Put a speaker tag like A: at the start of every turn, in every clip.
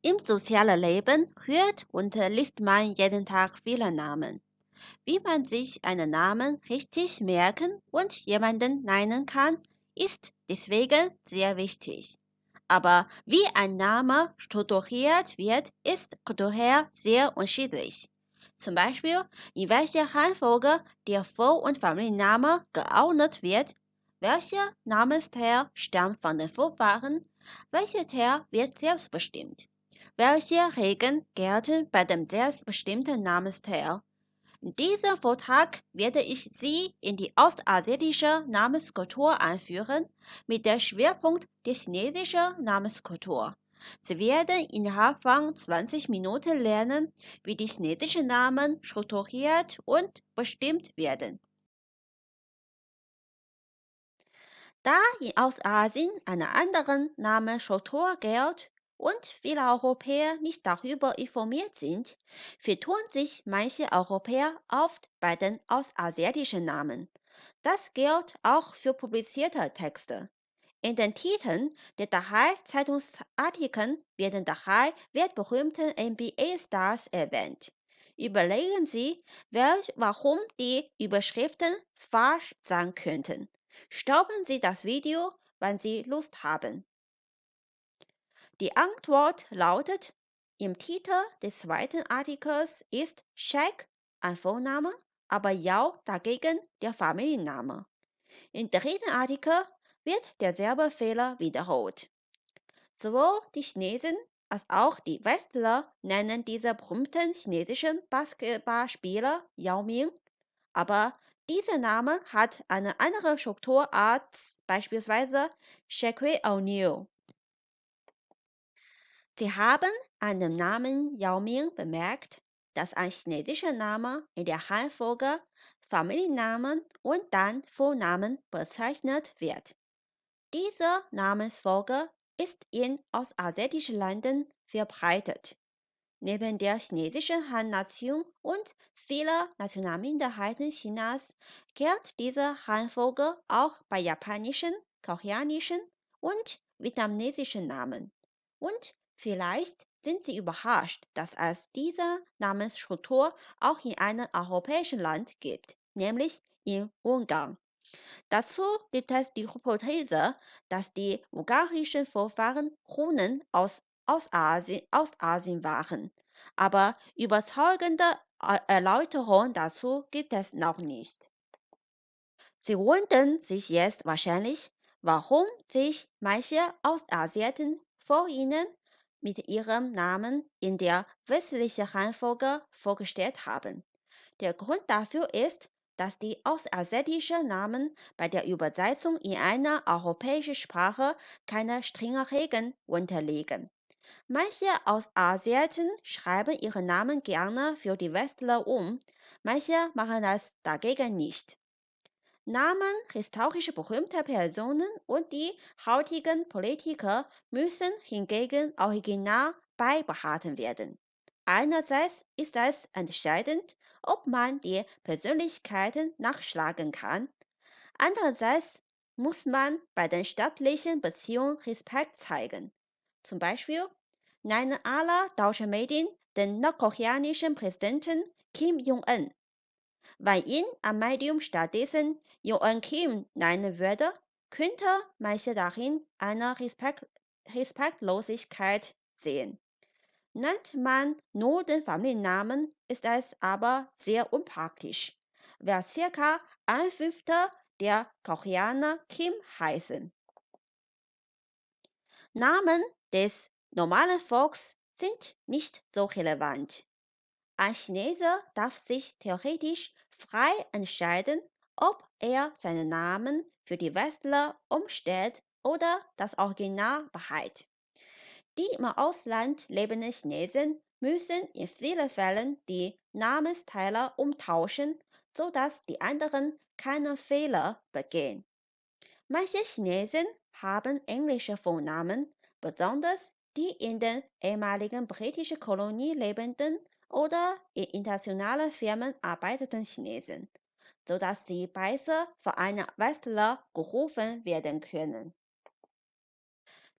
A: Im sozialen Leben hört und liest man jeden Tag viele Namen. Wie man sich einen Namen richtig merken und jemanden nennen kann, ist deswegen sehr wichtig. Aber wie ein Name strukturiert wird, ist kulturell sehr unterschiedlich. Zum Beispiel, in welcher Reihenfolge der Vor- und Familienname geordnet wird, welcher Namensteil stammt von den Vorfahren, welcher Teil wird selbstbestimmt. Welche Regeln gelten bei dem selbstbestimmten Namensteil? In diesem Vortrag werde ich Sie in die ostasiatische Namenskultur einführen, mit dem Schwerpunkt der chinesischen Namenskultur. Sie werden innerhalb von 20 Minuten lernen, wie die chinesischen Namen strukturiert und bestimmt werden. Da in Ostasien eine andere Namensstruktur gilt und viele Europäer nicht darüber informiert sind, vertun sich manche Europäer oft bei den ostasiatischen Namen. Das gilt auch für publizierte Texte. In den Titeln der drei Zeitungsartikeln werden drei weltberühmte NBA-Stars erwähnt. Überlegen Sie, warum die Überschriften falsch sein könnten. Stoppen Sie das Video, wenn Sie Lust haben. Die Antwort lautet, im Titel des zweiten Artikels ist Sheikh ein Vorname, aber Yao dagegen der Familienname. Im dritten Artikel wird derselbe Fehler wiederholt. Sowohl die Chinesen als auch die Westler nennen diese berühmten chinesischen Basketballspieler Yao Ming, aber dieser Name hat eine andere Struktur als beispielsweise Shaquille O'Neal. Sie haben an dem Namen Yao Ming bemerkt, dass ein chinesischer Name in der Reihenfolge Familiennamen und dann Vornamen bezeichnet wird. Diese Namensfolge ist in ostasiatischen Ländern verbreitet. Neben der chinesischen Han-Nation und vieler Nationalminderheiten Chinas gilt diese Reihenfolge auch bei japanischen, koreanischen und vietnamesischen Namen. Und vielleicht sind Sie überrascht, dass es diese Namensstruktur auch in einem europäischen Land gibt, nämlich in Ungarn. Dazu gibt es die Hypothese, dass die bulgarischen Vorfahren Hunnen aus Asien waren. Aber überzeugende Erläuterungen dazu gibt es noch nicht. Sie wundern sich jetzt wahrscheinlich, warum sich manche Ostasiaten vor Ihnen mit ihrem Namen in der westlichen Reihenfolge vorgestellt haben. Der Grund dafür ist, dass die ostasiatischen Namen bei der Übersetzung in eine europäische Sprache keine strengen Regeln unterliegen. Manche Ostasiaten schreiben ihre Namen gerne für die Westler um, manche machen das dagegen nicht. Namen historisch berühmter Personen und die heutigen Politiker müssen hingegen original beibehalten werden. Einerseits ist es entscheidend, ob man die Persönlichkeiten nachschlagen kann. Andererseits muss man bei den staatlichen Beziehungen Respekt zeigen. Zum Beispiel nennen alle deutschen Medien den nordkoreanischen Präsidenten Kim Jong-un. Wenn ihn ein Medium stattdessen Joon Kim nennen würde, könnte manche darin eine Respektlosigkeit sehen. Nennt man nur den Familiennamen, ist es aber sehr unpraktisch, weil circa ein Fünftel der Koreaner Kim heißen. Namen des normalen Volks sind nicht so relevant. Ein Chinese darf sich theoretisch frei entscheiden, ob er seinen Namen für die Westler umstellt oder das Original behält. Die im Ausland lebenden Chinesen müssen in vielen Fällen die Namensteile umtauschen, sodass die anderen keine Fehler begehen. Manche Chinesen haben englische Vornamen, besonders die in den ehemaligen britischen Kolonien lebenden oder in internationalen Firmen arbeitenden Chinesen, sodass sie besser von einem Westler gerufen werden können.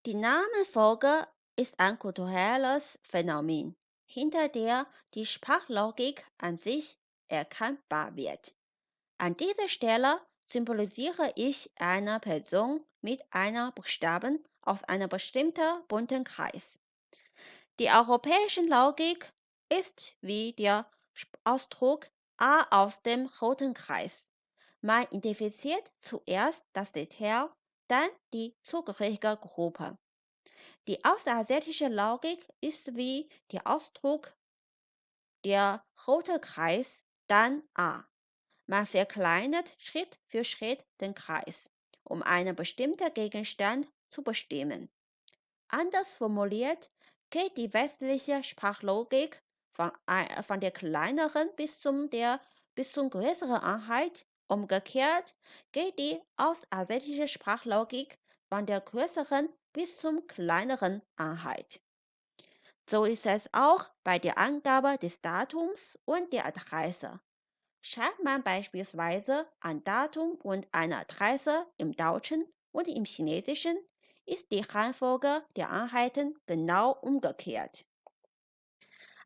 A: Die Namenfolge ist ein kulturelles Phänomen, hinter der die Sprachlogik an sich erkennbar wird. An dieser Stelle symbolisiere ich eine Person mit einer Buchstaben aus einem bestimmten bunten Kreis. Die europäische Logik ist wie der Ausdruck A aus dem roten Kreis. Man identifiziert zuerst das Detail, dann die zugehörige Gruppe. Die außerasiatische Logik ist wie der Ausdruck der rote Kreis, dann A. Man verkleinert Schritt für Schritt den Kreis, um einen bestimmten Gegenstand zu bestimmen. Anders formuliert geht die westliche Sprachlogik von der kleineren bis zum größeren Einheit. Umgekehrt geht die ostasiatische Sprachlogik von der größeren bis zum kleineren Einheit. So ist es auch bei der Angabe des Datums und der Adresse. Schreibt man beispielsweise ein Datum und eine Adresse im Deutschen und im Chinesischen, ist die Reihenfolge der Einheiten genau umgekehrt.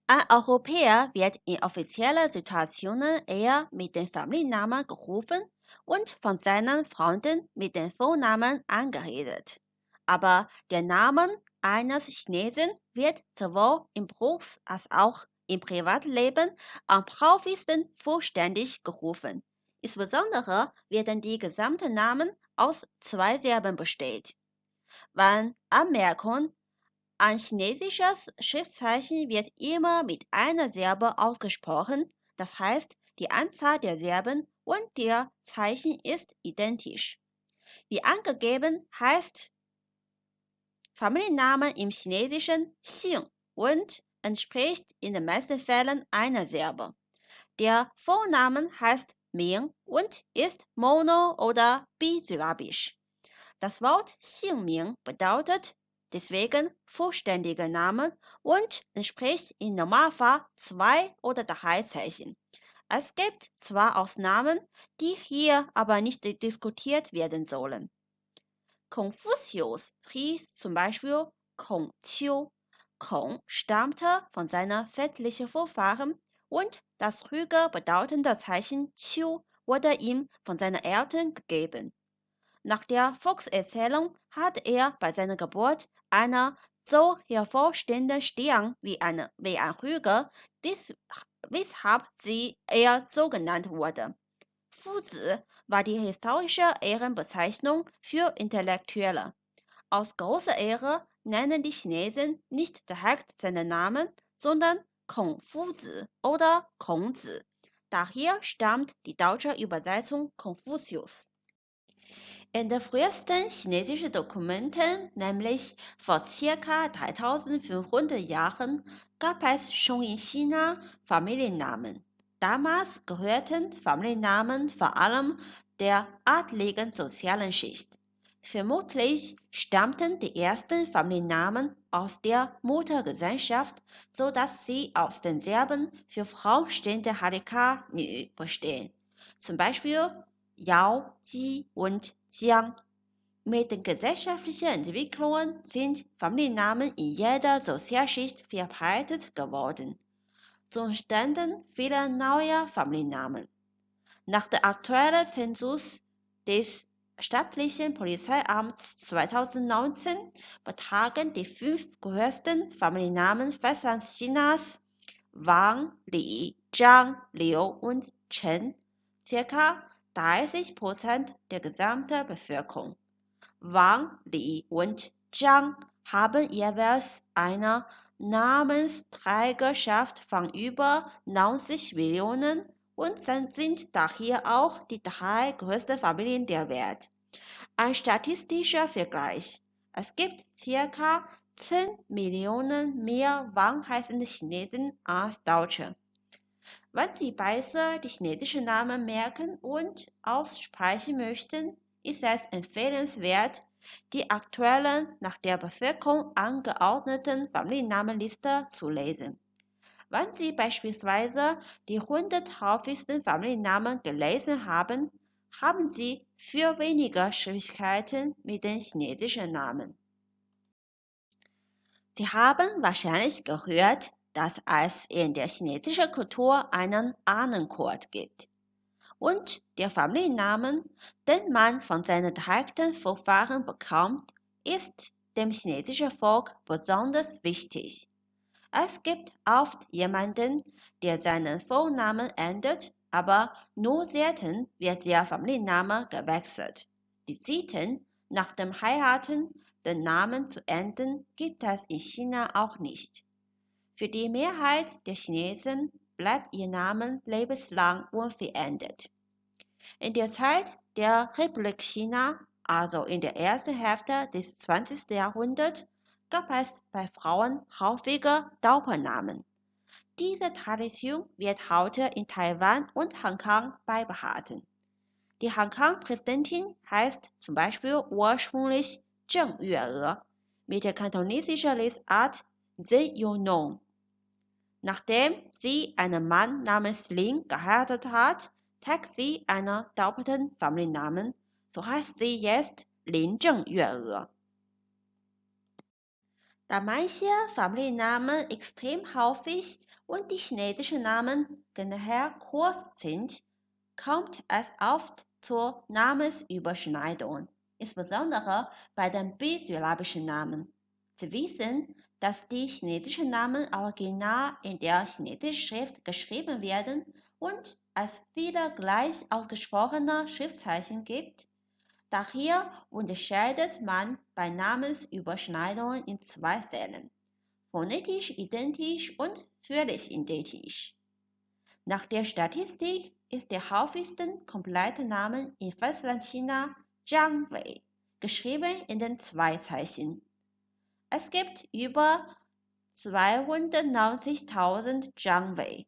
A: Ein Europäer wird in offiziellen Situationen eher mit dem Familiennamen gerufen und von seinen Freunden mit dem Vornamen angeredet. Aber der Name eines Chinesen wird sowohl im Berufs- als auch im Privatleben am häufigsten vollständig gerufen. Insbesondere werden die gesamten Namen aus zwei Silben besteht. Wann Anmerkung: ein chinesisches Schriftzeichen wird immer mit einer Silbe ausgesprochen, das heißt, die Anzahl der Silben und der Zeichen ist identisch. Wie angegeben heißt Familienname im Chinesischen Xing und entspricht in den meisten Fällen einer Silbe. Der Vorname heißt Ming und ist mono- oder bisyllabisch. Das Wort Xingming bedeutet deswegen vollständiger Name und entspricht im Normalfall zwei oder drei Zeichen. Es gibt zwar Ausnahmen, die hier aber nicht diskutiert werden sollen. Konfuzius hieß zum Beispiel Kong Qiu. Kong stammte von seiner väterlichen Vorfahren und das ruhige bedeutende Zeichen Qiu wurde ihm von seinen Eltern gegeben. Nach der Volkserzählung hatte er bei seiner Geburt eine so hervorstehende Stirn wie ein Rüger, weshalb er so genannt wurde. Fuzi war die historische Ehrenbezeichnung für Intellektuelle. Aus großer Ehre nennen die Chinesen nicht direkt seinen Namen, sondern Kongfuzi oder Kongzi. Daher stammt die deutsche Übersetzung Konfuzius. In den frühesten chinesischen Dokumenten, nämlich vor ca. 3500 Jahren, gab es schon in China Familiennamen. Damals gehörten Familiennamen vor allem der adligen sozialen Schicht. Vermutlich stammten die ersten Familiennamen aus der Muttergesellschaft, so dass sie aus den Silben für Frau stehende Harika Nü bestehen. Zum Beispiel Yao, Ji und Jiang. Mit den gesellschaftlichen Entwicklungen sind Familiennamen in jeder Sozialschicht verbreitet geworden. So entstanden viele neue Familiennamen. Nach dem aktuellen Zensus des staatlichen Polizeiamts 2019 betragen die 5 größten Familiennamen Festlandschinas Wang, Li, Zhang, Liu und Chen ca. 30% der gesamten Bevölkerung. Wang, Li und Zhang haben jeweils eine Namensträgerschaft von über 90 Millionen und sind daher auch die 3 größten Familien der Welt. Ein statistischer Vergleich: Es gibt ca. 10 Millionen mehr Wang heißende Chinesen als Deutsche. Wenn Sie besser die chinesischen Namen merken und aussprechen möchten, ist es empfehlenswert, die aktuellen, nach der Bevölkerung angeordneten Familiennamenliste zu lesen. Wenn Sie beispielsweise die 100 häufigsten Familiennamen gelesen haben, haben Sie viel weniger Schwierigkeiten mit den chinesischen Namen. Sie haben wahrscheinlich gehört, dass es in der chinesischen Kultur einen Ahnenkult gibt. Und der Familiennamen, den man von seinen direkten Vorfahren bekommt, ist dem chinesischen Volk besonders wichtig. Es gibt oft jemanden, der seinen Vornamen ändert, aber nur selten wird der Familienname gewechselt. Die Sitten, nach dem Heiraten den Namen zu ändern, gibt es in China auch nicht. Für die Mehrheit der Chinesen bleibt ihr Name lebenslang unverändert. In der Zeit der Republik China, also in der ersten Hälfte des 20. Jahrhunderts, gab es bei Frauen häufiger Doppelnamen. Diese Tradition wird heute in Taiwan und Hongkong beibehalten. Die Hongkong-Präsidentin heißt zum Beispiel ursprünglich Zheng Yue mit der kantonesischen Lesart Zi Yunong. Nachdem sie einen Mann namens Lin geheiratet hat, trägt sie einen doppelten Familiennamen, so heißt sie jetzt Lin Zhengyue. Da manche Familiennamen extrem häufig und die chinesischen Namen generell kurz sind, kommt es oft zur Namensüberschneidung, insbesondere bei den bisyllabischen Namen. Sie wissen, dass die chinesischen Namen original in der chinesischen Schrift geschrieben werden und es viele gleich ausgesprochene Schriftzeichen gibt. Daher unterscheidet man bei Namensüberschneidungen in zwei Fällen: phonetisch identisch und völlig identisch. Nach der Statistik ist der häufigste komplette Name in Festlandchina Zhang Wei, geschrieben in den zwei Zeichen. Es gibt über 290.000 Zhang Wei.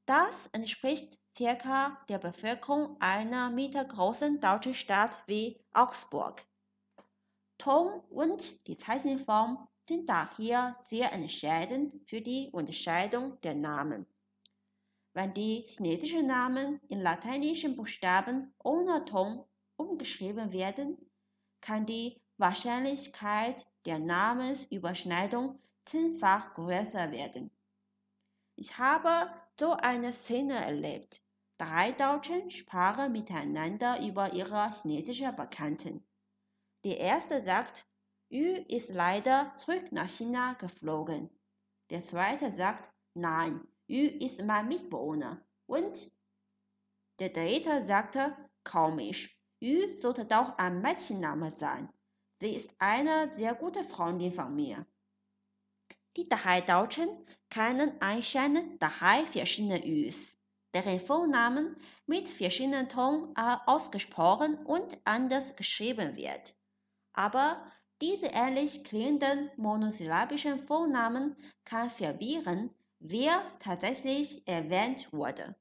A: Das entspricht circa der Bevölkerung einer mittelgroßen deutschen Stadt wie Augsburg. Ton und die Zeichenform sind daher sehr entscheidend für die Unterscheidung der Namen. Wenn die chinesischen Namen in lateinischen Buchstaben ohne Ton umgeschrieben werden, kann die Wahrscheinlichkeit der Namensüberschneidung 10-fach größer werden. Ich habe so eine Szene erlebt. 3 Deutsche sprachen miteinander über ihre chinesischen Bekannten. Der erste sagt, Yu ist leider zurück nach China geflogen. Der zweite sagt, nein, Yu ist mein Mitbewohner. Und der dritte sagte, komisch, Yu sollte doch ein Mädchenname sein. Sie ist eine sehr gute Freundin von mir. Die 3 Deutschen kennen anscheinend 3 verschiedene Yus, deren Vornamen mit verschiedenen Ton ausgesprochen und anders geschrieben wird. Aber diese ähnlich klingenden monosyllabischen Vornamen kann verwirren, wer tatsächlich erwähnt wurde.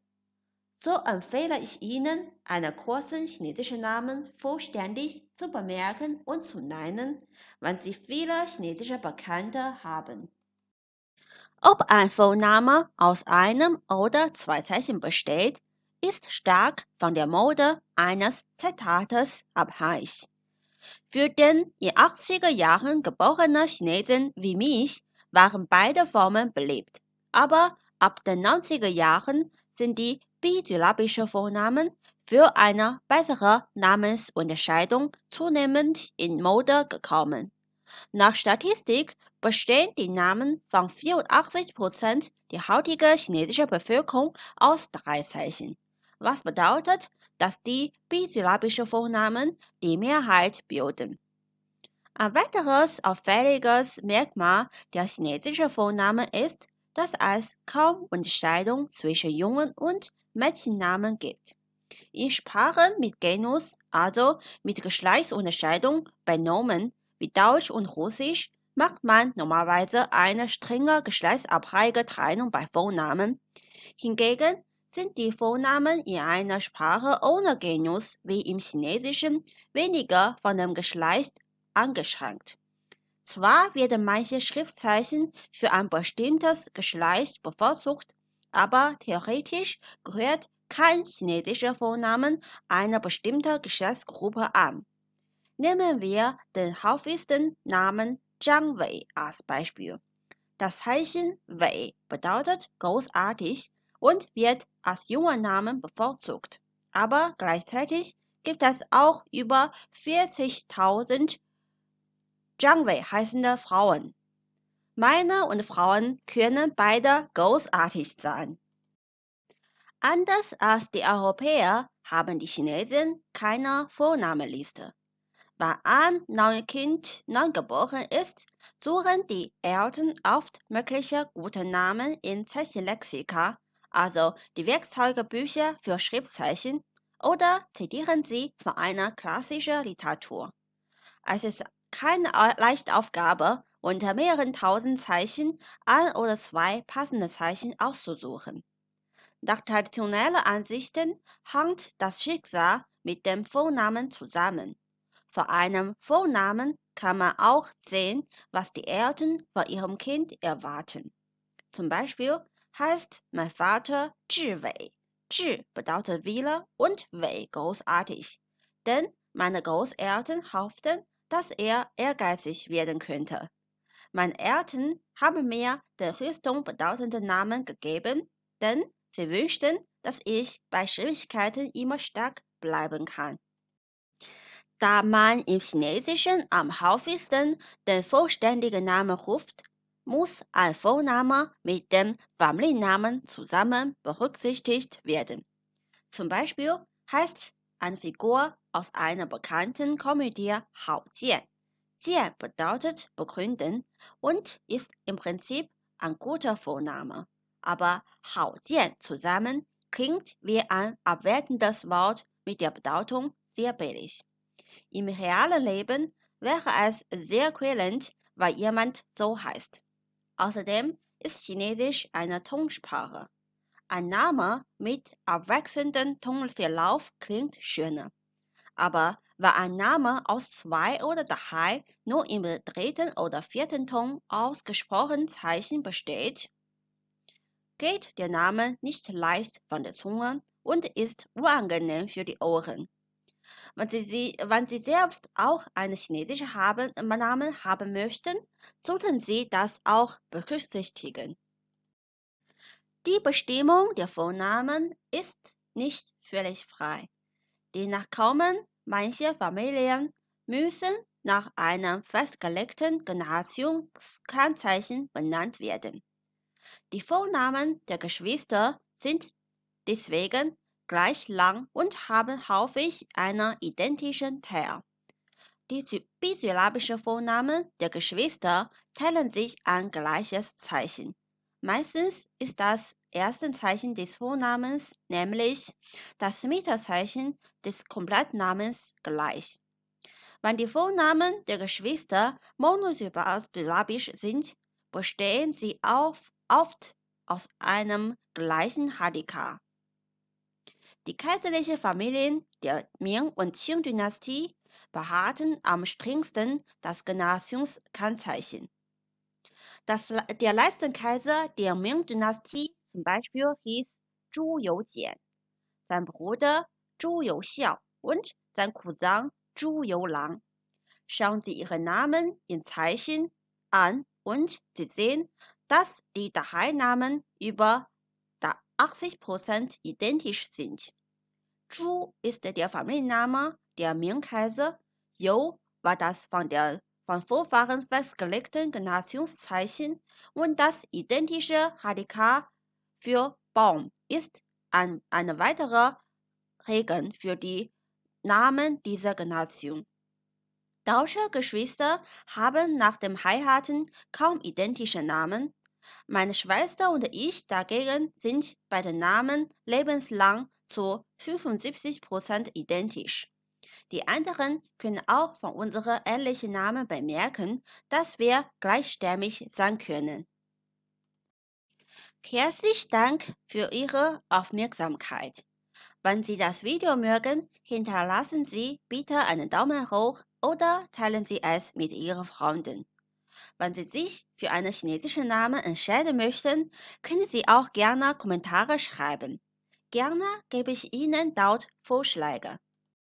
A: So empfehle ich Ihnen, einen kurzen chinesischen Namen vollständig zu bemerken und zu nennen, wenn Sie viele chinesische Bekannte haben. Ob ein Vorname aus einem oder 2 Zeichen besteht, ist stark von der Mode eines Zeitalters abhängig. Für den in 80er Jahren geborenen Chinesen wie mich waren beide Formen beliebt. Aber ab den 90er Jahren sind die bisyllabischen Vornamen für eine bessere Namensunterscheidung zunehmend in Mode gekommen. Nach Statistik bestehen die Namen von 84% der heutigen chinesischen Bevölkerung aus 3 Zeichen, was bedeutet, dass die bisyllabischen Vornamen die Mehrheit bilden. Ein weiteres auffälliges Merkmal der chinesischen Vornamen ist, dass es kaum Unterscheidung zwischen Jungen- und Mädchennamen gibt. In Sprachen mit Genus, also mit Geschlechtsunterscheidung bei Nomen wie Deutsch und Russisch, macht man normalerweise eine strenge geschlechtsabhängige Trennung bei Vornamen. Hingegen sind die Vornamen in einer Sprache ohne Genus wie im Chinesischen weniger von dem Geschlecht eingeschränkt. Zwar werden manche Schriftzeichen für ein bestimmtes Geschlecht bevorzugt, aber theoretisch gehört kein chinesischer Vornamen einer bestimmten Geschlechtsgruppe an. Nehmen wir den häufigsten Namen Zhang Wei als Beispiel. Das Zeichen Wei bedeutet großartig und wird als junger Name bevorzugt. Aber gleichzeitig gibt es auch über 40.000 Zhang Wei heißende Frauen. Männer und Frauen können beide großartig sein. Anders als die Europäer haben die Chinesen keine Vornamenliste. Wenn ein neues Kind neugeboren ist, suchen die Eltern oft mögliche gute Namen in Zeichenlexika, also die Werkzeugebücher für Schriftzeichen, oder zitieren sie von einer klassischen Literatur. Es ist keine leichte Aufgabe, unter mehreren tausend Zeichen ein oder zwei passende Zeichen auszusuchen. Nach traditionellen Ansichten hängt das Schicksal mit dem Vornamen zusammen. Vor einem Vornamen kann man auch sehen, was die Eltern von ihrem Kind erwarten. Zum Beispiel heißt mein Vater Zhi Wei. Zhi bedeutet Wille und Wei großartig. Denn meine Großeltern hofften, dass er ehrgeizig werden könnte. Meine Eltern haben mir den Rüstung bedeutenden Namen gegeben, denn sie wünschten, dass ich bei Schwierigkeiten immer stark bleiben kann. Da man im Chinesischen am häufigsten den vollständigen Namen ruft, muss ein Vorname mit dem Familiennamen zusammen berücksichtigt werden. Zum Beispiel heißt eine Figur aus einer bekannten Komödie Hao Jian. Jian bedeutet begründen und ist im Prinzip ein guter Vorname. Aber Hao Jian zusammen klingt wie ein abwertendes Wort mit der Bedeutung sehr billig. Im realen Leben wäre es sehr quälend, weil jemand so heißt. Außerdem ist Chinesisch eine Tonsprache. Ein Name mit abwechselndem Tonverlauf klingt schöner. Aber wenn ein Name aus zwei oder drei nur im dritten oder vierten Ton ausgesprochenen Zeichen besteht, geht der Name nicht leicht von der Zunge und ist unangenehm für die Ohren. Wenn Sie selbst auch einen chinesischen Namen haben möchten, sollten Sie das auch berücksichtigen. Die Bestimmung der Vornamen ist nicht völlig frei. Die Nachkommen mancher Familien müssen nach einem festgelegten Generationskennzeichen benannt werden. Die Vornamen der Geschwister sind deswegen gleich lang und haben häufig einen identischen Teil. Die bisyllabischen Vornamen der Geschwister teilen sich ein gleiches Zeichen. Meistens ist das erste Zeichen des Vornamens, nämlich das Mittelzeichen des Komplettnamens, gleich. Wenn die Vornamen der Geschwister monosyllabisch sind, bestehen sie oft aus einem gleichen Hadika. Die kaiserlichen Familien der Ming- und Qing-Dynastie beharrten am strengsten das Generationskennzeichen. Der letzte Kaiser der Ming-Dynastie zum Beispiel hieß Zhu Youjian, sein Bruder Zhu Youxiao und sein Cousin Zhu Youlang. Schauen Sie Ihre Namen in Zeichen an und Sie sehen, dass die drei Namen über 80% identisch sind. Zhu ist der Familienname der Ming-Kaiser, You war das von Vorfahren festgelegte Generationszeichen und das identische Hadika für Baum ist eine weitere Regel für die Namen dieser Generation. Deutsche Geschwister haben nach dem Heiraten kaum identische Namen. Meine Schwester und ich dagegen sind bei den Namen lebenslang zu 75% identisch. Die anderen können auch von unseren ähnlichen Namen bemerken, dass wir gleichstämmig sein können. Herzlichen Dank für Ihre Aufmerksamkeit. Wenn Sie das Video mögen, hinterlassen Sie bitte einen Daumen hoch oder teilen Sie es mit Ihren Freunden. Wenn Sie sich für einen chinesischen Namen entscheiden möchten, können Sie auch gerne Kommentare schreiben. Gerne gebe ich Ihnen dort Vorschläge.